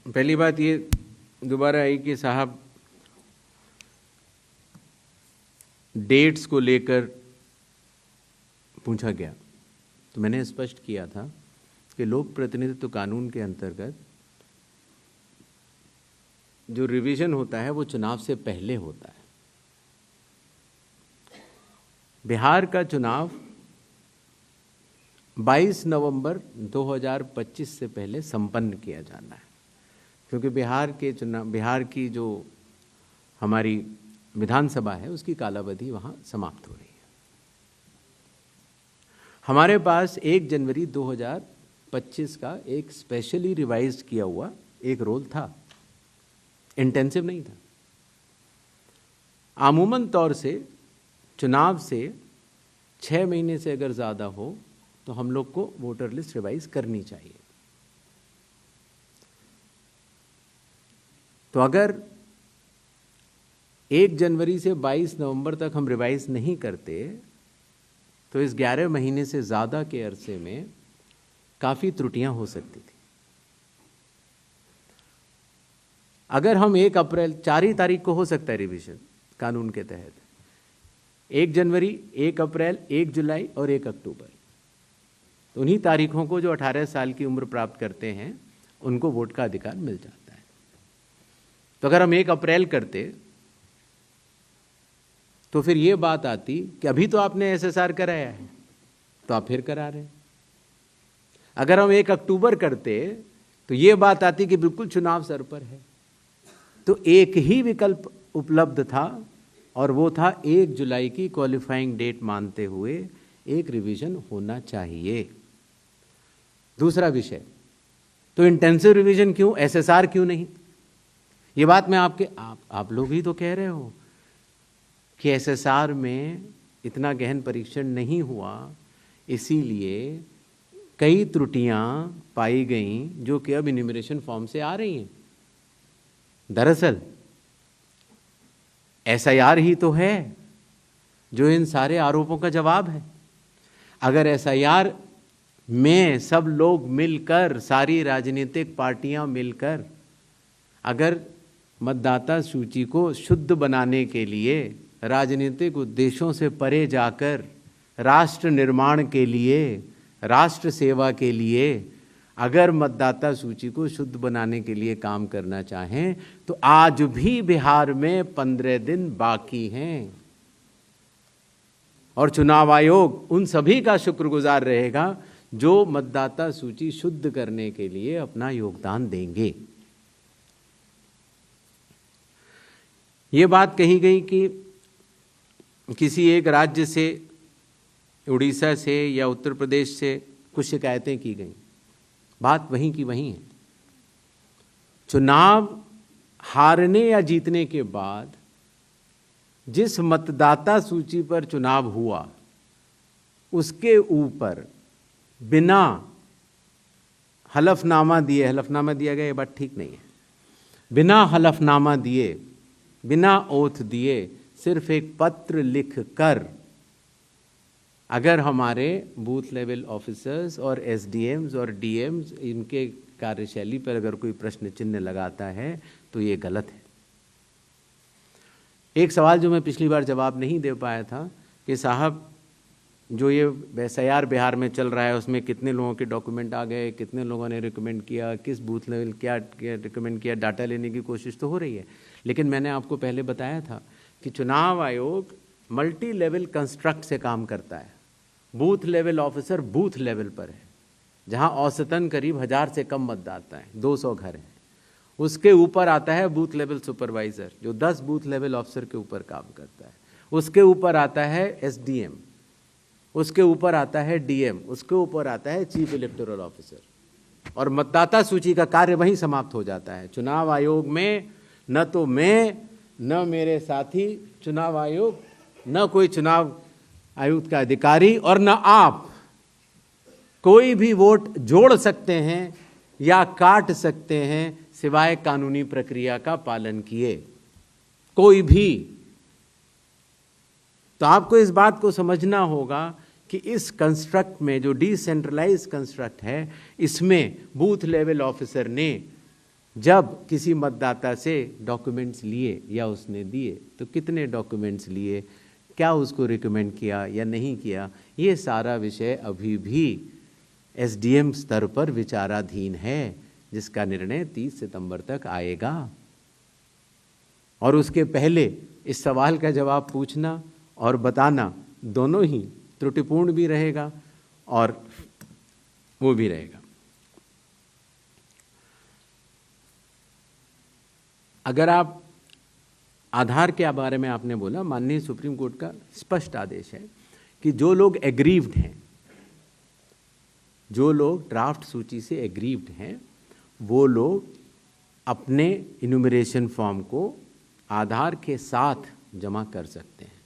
पहली बात ये दोबारा आई कि साहब डेट्स को लेकर पूछा गया, तो मैंने स्पष्ट किया था कि लोक प्रतिनिधित्व कानून के अंतर्गत जो रिवीजन होता है वो चुनाव से पहले होता है। बिहार का चुनाव 22 नवंबर 2025 से पहले संपन्न किया जाना है, क्योंकि बिहार की जो हमारी विधानसभा है उसकी कालावधि वहाँ समाप्त हो रही है। हमारे पास 1 जनवरी 2025 का एक स्पेशली रिवाइज किया हुआ एक रोल था, इंटेंसिव नहीं था। आमूमन तौर से चुनाव से 6 महीने से अगर ज़्यादा हो तो हम लोग को वोटर लिस्ट रिवाइज करनी चाहिए। तो अगर 1 जनवरी से 22 नवंबर तक हम रिवाइज नहीं करते तो इस 11 महीने से ज़्यादा के अरसे में काफ़ी त्रुटियां हो सकती थी। अगर हम 1 अप्रैल 4 ही तारीख को हो सकता है रिवीजन कानून के तहत, 1 जनवरी, 1 अप्रैल, 1 जुलाई और 1 अक्टूबर, तो उन्हीं तारीखों को जो 18 साल की उम्र प्राप्त करते हैं उनको वोट का अधिकार मिल जाता है। तो अगर हम 1 अप्रैल करते तो फिर ये बात आती कि अभी तो आपने एसएसआर कराया है तो आप फिर करा रहे हैं। अगर हम 1 अक्टूबर करते तो ये बात आती कि बिल्कुल चुनाव सर पर है। तो एक ही विकल्प उपलब्ध था और वो था 1 जुलाई की क्वालिफाइंग डेट मानते हुए एक रिवीजन होना चाहिए। दूसरा विषय, तो इंटेंसिव रिवीजन क्यों, एसएसआर क्यों नहीं? ये बात मैं आप लोग ही तो कह रहे हो कि एसएसआर में इतना गहन परीक्षण नहीं हुआ, इसीलिए कई त्रुटियां पाई गईं जो कि अब इन्यूमरेशन फॉर्म से आ रही हैं। दरअसल एसआईआर ही तो है जो इन सारे आरोपों का जवाब है। अगर एसआईआर में सब लोग मिलकर, सारी राजनीतिक पार्टियां मिलकर अगर मतदाता सूची को शुद्ध बनाने के लिए, राजनीतिक उद्देश्यों से परे जाकर राष्ट्र निर्माण के लिए, राष्ट्र सेवा के लिए अगर मतदाता सूची को शुद्ध बनाने के लिए काम करना चाहें तो आज भी बिहार में 15 दिन बाकी हैं और चुनाव आयोग उन सभी का शुक्रगुजार रहेगा जो मतदाता सूची शुद्ध करने के लिए अपना योगदान देंगे। ये बात कही गई कि किसी एक राज्य से, उड़ीसा से या उत्तर प्रदेश से कुछ शिकायतें की गई। बात वहीं की वहीं है। चुनाव हारने या जीतने के बाद जिस मतदाता सूची पर चुनाव हुआ उसके ऊपर बिना हलफनामा दिया गया, ये बात ठीक नहीं है। बिना हलफनामा दिए, बिना ओथ दिए, सिर्फ एक पत्र लिख कर अगर हमारे बूथ लेवल ऑफिसर्स और एसडीएम्स और डीएम्स इनके कार्यशैली पर अगर कोई प्रश्न चिन्ह लगाता है तो ये गलत है। एक सवाल जो मैं पिछली बार जवाब नहीं दे पाया था कि साहब जो ये एसआईआर बिहार में चल रहा है उसमें कितने लोगों के डॉक्यूमेंट आ गए, कितने लोगों ने रिकमेंड किया, किस बूथ लेवल क्या रिकमेंड किया, डाटा लेने की कोशिश तो हो रही है। लेकिन मैंने आपको पहले बताया था कि चुनाव आयोग मल्टी लेवल कंस्ट्रक्ट से काम करता है। Booth level officer booth level पर है, जहां औसतन करीब 1000 से कम मतदाता है, 200 घर हैं। उसके ऊपर आता है बूथ लेवल सुपरवाइजर जो 10 बूथ लेवल ऑफिसर के ऊपर काम करता है। उसके ऊपर आता है एसडीएम, उसके ऊपर आता है डीएम, उसके ऊपर आता है चीफ इलेक्टोरल ऑफिसर, और मतदाता सूची का कार्य वहीं समाप्त हो जाता है। चुनाव आयोग में न तो मैं, न मेरे साथी चुनाव आयोग, न कोई चुनाव आयुक्त का अधिकारी और न आप कोई भी वोट जोड़ सकते हैं या काट सकते हैं सिवाय कानूनी प्रक्रिया का पालन किए, कोई भी। तो आपको इस बात को समझना होगा कि इस कंस्ट्रक्ट में, जो डिसेंट्रलाइज कंस्ट्रक्ट है, इसमें बूथ लेवल ऑफिसर ने जब किसी मतदाता से डॉक्यूमेंट्स लिए या उसने दिए तो कितने डॉक्यूमेंट्स लिए, क्या उसको रिकमेंड किया या नहीं किया, ये सारा विषय अभी भी एसडीएम स्तर पर विचाराधीन है, जिसका निर्णय 30 सितंबर तक आएगा। और उसके पहले इस सवाल का जवाब पूछना और बताना दोनों ही त्रुटिपूर्ण भी रहेगा और वो भी रहेगा। अगर आप आधार के बारे में आपने बोला, माननीय सुप्रीम कोर्ट का स्पष्ट आदेश है कि जो लोग एग्रीव्ड हैं, जो लोग ड्राफ्ट सूची से एग्रीव्ड हैं, वो लोग अपने इन्यूमरेशन फॉर्म को आधार के साथ जमा कर सकते हैं।